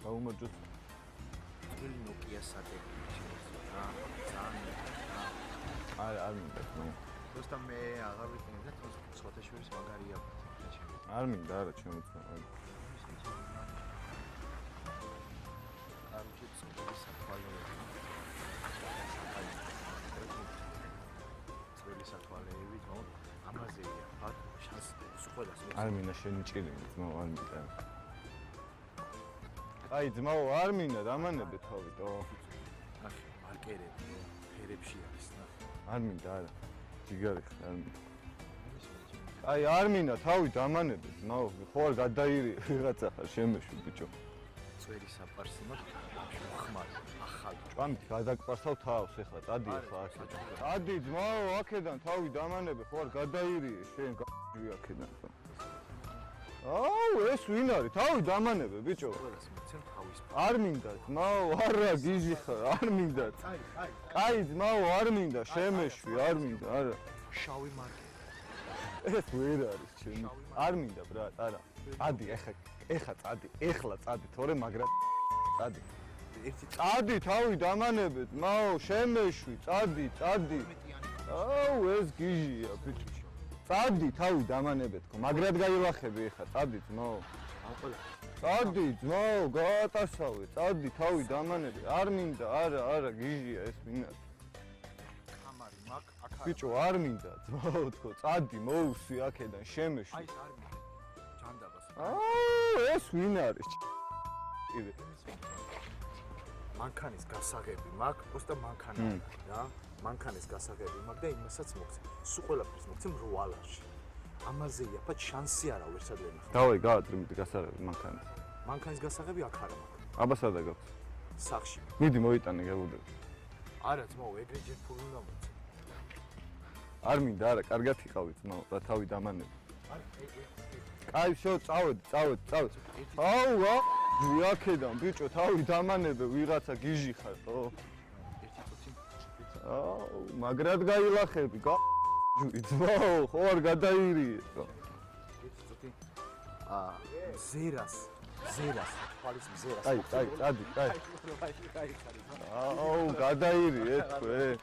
გაუმარჯოს. წვრილი ნოკია სატები შეიძლება რა. ძალიან არ მინდა ნუ. просто მე აღარ ვიტყენებ და თქოს სოთაშვილის მაგარია ჩემი. არ მინდა არა ჩემოწმა. არ ვიცი საფალეები. წვრილი საფალეები თო ამაზეა. ხარ შანს სხვადასხვა. არ მინდა შენი ჭირი ძმო არ მინდა. აი ძმაო არ მინდა დამანებე თავით ო. ახი მარკერები ფერებში არის ნახე. არ მინდა არა. ჯიგარი ხარ არ მინდა. აი არ მინდა თავით დამანებე ძმაო ხო არ გადაირი ვიღაცა ხარ შემეშვი ბიჭო. წვერი საპარსიმო ხმარ ახალი. ჭამით გადაგპარსავ თავს ეხლა წადი ეხლა აქ. წადი ძმაო აქედან თავით დამანებე ხო არ გადაირი შენ გაჯი აქედან. აუ ეს ვინ არის თავით დამანებე ბიჭო. ყველას მიცემ თავის. არ მინდა ძმაო არა გიჟი ხარ არ მინდა. კაი ძმაო არ მინდა შემეშვი არ მინდა არა. შავი მარკერი. ეს ვერ არის ჩემი. არ მინდა ბრატ არა. წადი ეხლა წადი ეხლა წადი თორე მაგრად წადი. ერთი წადი თავი დამანებე ძმაო შემეშვი წადი. აუ ეს გიჟია ბიჭო. წადი თავი დამანებე თქო მაგრად გაილახები ეხლა წადი ძმაო. წადი ძმაო გაატარსავე წადი თავი დამანებე არ მინდა არა გიჟია ეს ვინ არის. კამარი მაგ აქ ბიჭო არ მინდა ძმაო თქო წადი მოუსვი აქედან შემეშვი. აი არ მინდა. ჯანდაბას. აუ ეს ვინ არის? კიდე მანქანის გასაღები მაქვს, просто მანქანა რა. მანქანის გასაღები მაქვს და იმასაც მოგცემ. სულ ყველაფერს მოგცემ 8 ლარში. ამაზეა, բայց შანსი არა ვერსად ვერ ნახავ. დავაი გაატრიმდი გასაღები მანქანის. მანქანის გასაღები აქ არა მაქვს. აბა სადა გაქვს? სახში. მიდი მოიტანე გაგუდებ. არა ძმაო, ეგრე ჯერ ფული უნდა მოცე. არ მინდა არა, კარგად იყავი ძმაო, რა თავი დამანები. არა, კაი, შო, წავედი. აუ, აქედან ბიჭო, თავი დამანებე, ვიღაცა გიჟი ხარ, ხო? ერთი წუთი. აუ, მაგრად გაილახები, ძმაო, ხო არ გადაირიე, ხო? ერთი წუთი. ზერას, თვალის ზერას. აი, წადი. აი, ხარი. აუ, გადაირიე თქვენ.